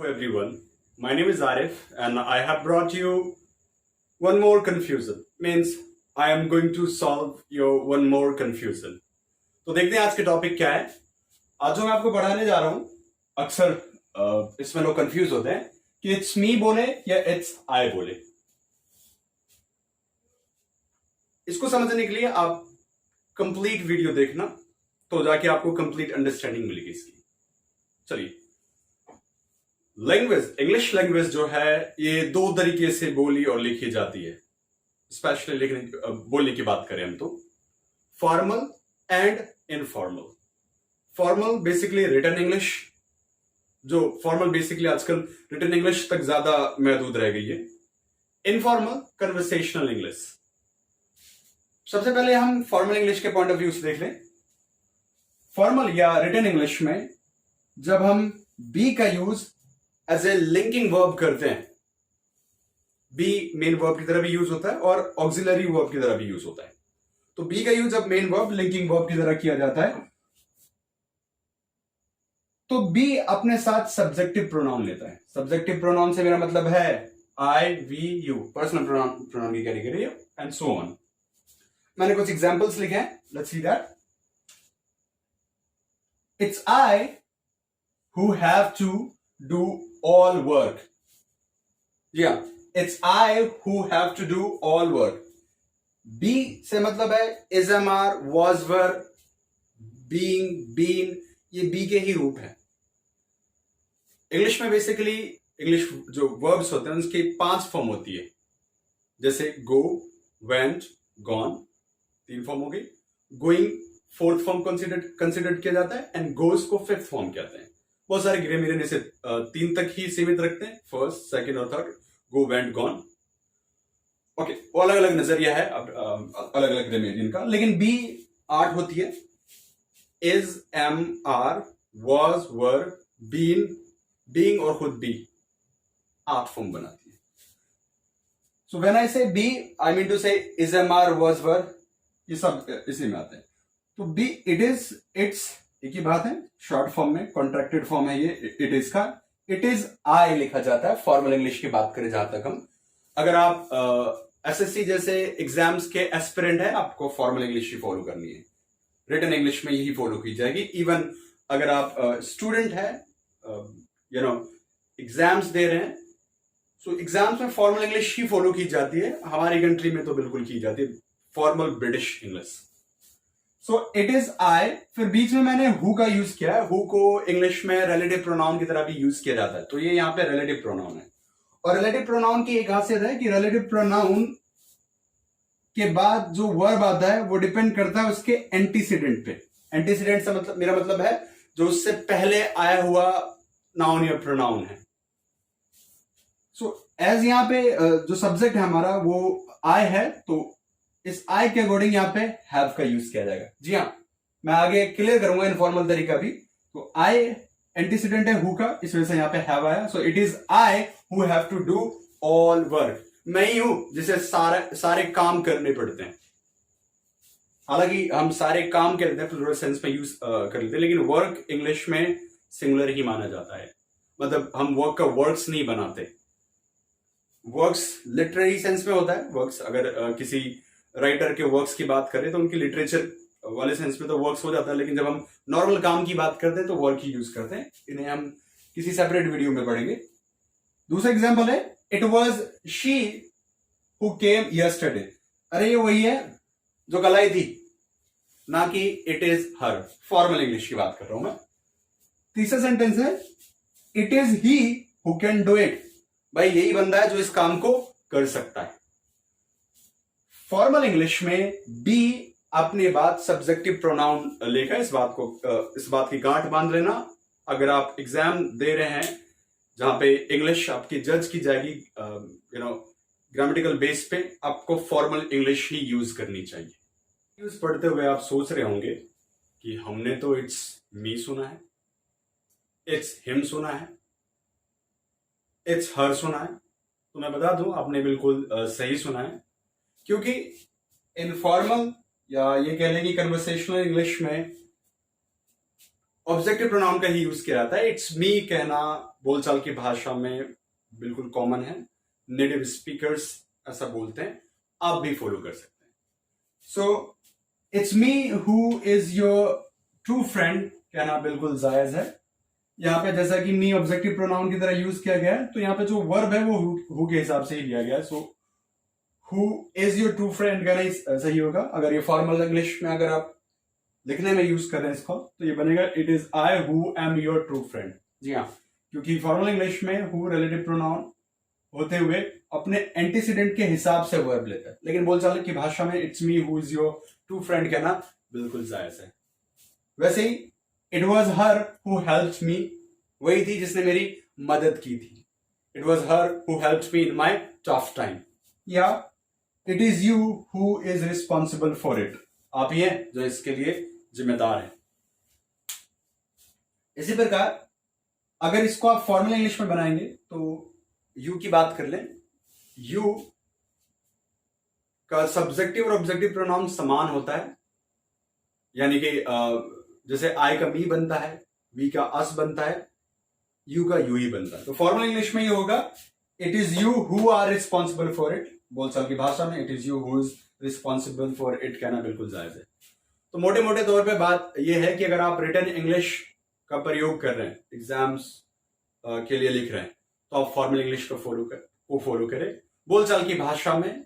Hello everyone, my name is Arif and I have brought you one more confusion. Means I am going to solve your one more confusion. तो देखते हैं आज के topic क्या है। आज जो मैं आपको पढ़ाने जा रहा हूं, अक्सर इसमें लोग कंफ्यूज होते हैं कि इट्स मी बोले या इट्स आई बोले। इसको समझने के लिए आप कंप्लीट वीडियो देखना, तो जाके आपको कंप्लीट अंडरस्टैंडिंग मिलेगी इसकी। चलिए, लैंग्वेज, इंग्लिश लैंग्वेज जो है ये दो तरीके से बोली और लिखी जाती है। स्पेशली लिखने बोलने की बात करें हम तो formal and informal. Formal basically written English, जो फॉर्मल बेसिकली आजकल रिटन इंग्लिश तक ज्यादा महदूद रह गई है। Informal conversational English. सबसे पहले हम फॉर्मल इंग्लिश के पॉइंट ऑफ व्यू से देख लें। फॉर्मल या रिटन इंग्लिश में जब हम बी का use as a linking verb करते हैं, बी मेन वर्ब की तरह भी यूज होता है और ऑक्सिलरी वर्ब की तरह भी यूज होता है। तो बी का यूज जब मेन वर्ब लिंकिंग वर्ब की तरह किया जाता है तो बी अपने साथ सब्जेक्टिव प्रोनाउन लेता है। सब्जेक्टिव प्रोनाउन से मेरा मतलब है I, we, you, personal pronoun की कैटेगरी एंड सो ऑन। मैंने कुछ एग्जांपल्स लिखे हैं, let's see that. It's I who have to do all work. जी हाँ, it's I who have to do all work. Be से मतलब है is, am, are, was, were, being, been, ये बी के ही रूप है। इंग्लिश में बेसिकली इंग्लिश जो वर्ब्स होते हैं उसकी 5 फॉर्म होती है, जैसे गो, वेंट, गॉन, 3 फॉर्म हो गई। गोइंग 4th फॉर्म कंसिडर किया जाता है एंड गोज को 5th फॉर्म कहते हैं। बहुत सारे ग्रामरियन इसे 3 तक ही सीमित रखते हैं, फर्स्ट, सेकंड और थर्ड, गो, वेंट, गॉन। ओके, वो अलग अलग नजरिया है अलग अलग ग्रामरियन का, लेकिन बी 8 होती है। Is, am, are, was, were, been, being और खुद बी 8 फॉर्म बनाती है। सो व्हेन आई से बी, आई मीन टू से इज, एम, आर, वॉज, वर, ये सब इसी में आते हैं। तो बी, इट इज, इट्स एक ही बात है, शॉर्ट फॉर्म में कॉन्ट्रैक्टेड फॉर्म है ये इट इज का। इट इज आई लिखा जाता है फॉर्मल इंग्लिश की बात करें जहां तक हम। अगर आप एसएससी जैसे एग्जाम्स के एस्पिरेंट है, आपको फॉर्मल इंग्लिश ही फॉलो करनी है, रिटन इंग्लिश में यही फॉलो की जाएगी। इवन अगर आप स्टूडेंट है, एग्जाम्स दे रहे हैं, सो एग्जाम्स में फॉर्मल इंग्लिश ही फॉलो की जाती है। हमारी कंट्री में तो बिल्कुल की जाती है formal British English. So it is आई, फिर बीच में मैंने हु का यूज किया है। हु को इंग्लिश में रिलेटिव प्रोनाउन की तरह भी यूज किया जाता है, तो ये यहाँ पे रिलेटिव प्रोनाउन है। और रिलेटिव प्रोनाउन की एक खासियत है कि रिलेटिव प्रोनाउन के बाद जो वर्ब आता है वो डिपेंड करता है उसके एंटीसीडेंट पे। एंटीसीडेंट से मतलब मेरा मतलब है जो उससे पहले आया हुआ नाउन या प्रोनाउन है। सो एज यहाँ पे जो सब्जेक्ट है हमारा वो आई है, तो इस आई के अकॉर्डिंग यहाँ पे हैव का यूज किया जाएगा। जी हाँ, मैं आगे क्लियर करूंगा इनफॉर्मल तरीका भी। तो आई एंटीसीडेंट है हु का, इस वजह से यहाँ पे हैव आया। So it is I who have to do all work. मैं ही हूं जिसे सारे काम करने पड़ते हैं। हालांकि हम सारे काम कहते हैं प्लूरल सेंस में यूज कर लेते हैं, लेकिन वर्क इंग्लिश में सिंगुलर ही माना जाता है। मतलब हम वर्क का वर्क्स नहीं बनाते। वर्क्स लिटरेरी सेंस में होता है। वर्क्स अगर किसी राइटर के वर्क्स की बात करें तो उनकी लिटरेचर वाले सेंस में तो वर्क्स हो जाता है, लेकिन जब हम नॉर्मल काम की बात करते हैं तो वर्क ही यूज करते हैं। इन्हें हम किसी सेपरेट वीडियो में पढ़ेंगे। दूसरा एग्जांपल है it was she who came yesterday. अरे ये वही है जो कल आई थी, ना कि it is her. Formal English की बात कर रहा हूं मैं। तीसरा सेंटेंस है it is he who can do it. भाई यही बंदा है जो इस काम को कर सकता है। फॉर्मल इंग्लिश में बी अपने बाद सब्जेक्टिव प्रोनाउन लेकर इस बात की गांठ बांध लेना। अगर आप एग्जाम दे रहे हैं जहां पे इंग्लिश आपकी जज की जाएगी ग्रामेटिकल बेस पे, आपको फॉर्मल इंग्लिश ही यूज करनी चाहिए। यूज पढ़ते हुए आप सोच रहे होंगे कि हमने तो इट्स मी सुना है, इट्स हिम सुना है, इट्स हर सुना है। तो मैं बता दूं आपने बिल्कुल सही सुना है, क्योंकि इनफॉर्मल या ये कह लें कि कन्वर्सेशनल इंग्लिश में ऑब्जेक्टिव प्रोनाउन का ही यूज किया जाता है। इट्स मी कहना बोलचाल की भाषा में बिल्कुल कॉमन है, नेटिव स्पीकर्स ऐसा बोलते हैं, आप भी फॉलो कर सकते हैं। So it's me who is your true friend कहना बिल्कुल जायज है। यहाँ पे जैसा कि मी ऑब्जेक्टिव प्रोनाउन की तरह यूज किया गया है, तो यहाँ पे जो वर्ब है वो हु के हिसाब से ही लिया गया है। So who is your true friend कहना ही सही होगा। अगर ये फॉर्मल इंग्लिश में अगर आप लिखने में यूज कर रहे हैं इसको, तो ये बनेगा it is I who am your true friend. जी हाँ, क्योंकि फॉर्मल इंग्लिश में हु रिलेटिव प्रोनाउन होते हुए अपने एंटीसीडेंट के हिसाब से वर्ब लेता है, लेकिन बोलचाल की भाषा में it's me who is your true friend कहना बिल्कुल जायज है। वैसे ही it was her who helped me, वही थी जिसने मेरी मदद की थी। It was her who helped me in my tough time. या it is you who is responsible for it, आप ही हैं जो इसके लिए जिम्मेदार हैं। इसी प्रकार अगर इसको आप फॉर्मल इंग्लिश में बनाएंगे तो यू की बात कर लें। यू का सब्जेक्टिव और ऑब्जेक्टिव प्रोनाउन समान होता है, यानी कि जैसे आई का मी बनता है, वी का अस बनता है, यू का यू ही बनता है। तो फॉर्मल इंग्लिश में ये होगा it is you who are responsible for it. बोलचाल की भाषा में it is you who is responsible for it कहना बिल्कुल जायज है। तो मोटे मोटे तौर पे बात यह है कि अगर आप रिटन इंग्लिश का प्रयोग कर रहे हैं, एग्जाम्स के लिए लिख रहे हैं, तो आप फॉर्मल इंग्लिश को फॉलो करें। बोलचाल की भाषा में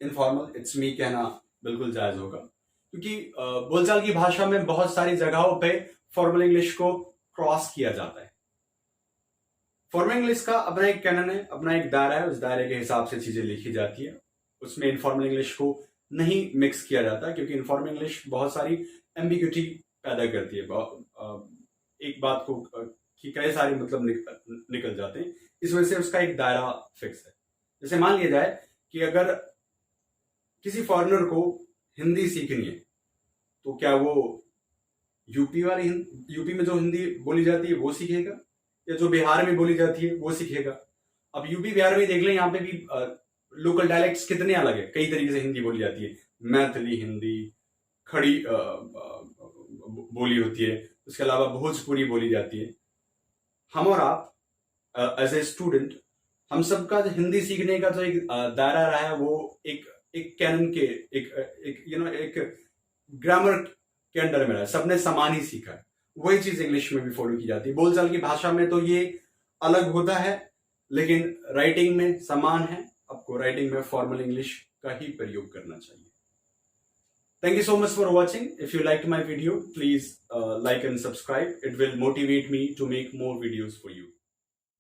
इनफॉर्मल इट्स मी कहना बिल्कुल जायज होगा, क्योंकि बोलचाल की भाषा में बहुत सारी जगहों पे फॉर्मल इंग्लिश को क्रॉस किया जाता है। फॉर्मल इंग्लिश का अपना एक कैनन है, अपना एक दायरा है, उस दायरे के हिसाब से चीजें लिखी जाती है। उसमें इनफॉर्मल इंग्लिश को नहीं मिक्स किया जाता, क्योंकि इनफॉर्मल इंग्लिश बहुत सारी एम्बिग्यूटी पैदा करती है। एक बात को कि कई सारे मतलब निकल जाते हैं, इस वजह से उसका एक दायरा फिक्स है। जैसे मान लिया जाए कि अगर किसी फॉरेनर को हिंदी सीखनी है, तो क्या वो यूपी में जो हिंदी बोली जाती है वो सीखेगा, या जो बिहार में बोली जाती है वो सीखेगा? अब यूपी बिहार में देख लें, यहाँ पे भी लोकल डायलेक्ट्स कितने अलग है, कई तरीके से हिंदी बोली जाती है। मैथिली हिंदी, खड़ी बोली होती है, उसके अलावा भोजपुरी बोली जाती है। हम और आप एज ए स्टूडेंट, हम सबका हिंदी सीखने का जो एक दायरा रहा है वो एक कैनन के एक ग्रामर के अंडर में रहा है, सबने समान ही सीखा है। वही चीज इंग्लिश में भी फॉलो की जाती है। बोलचाल की भाषा में तो ये अलग होता है, लेकिन राइटिंग में समान है। आपको राइटिंग में फॉर्मल इंग्लिश का ही प्रयोग करना चाहिए। Thank you so much for watching. If you liked my video, please like and subscribe. It will motivate me to make more videos for you.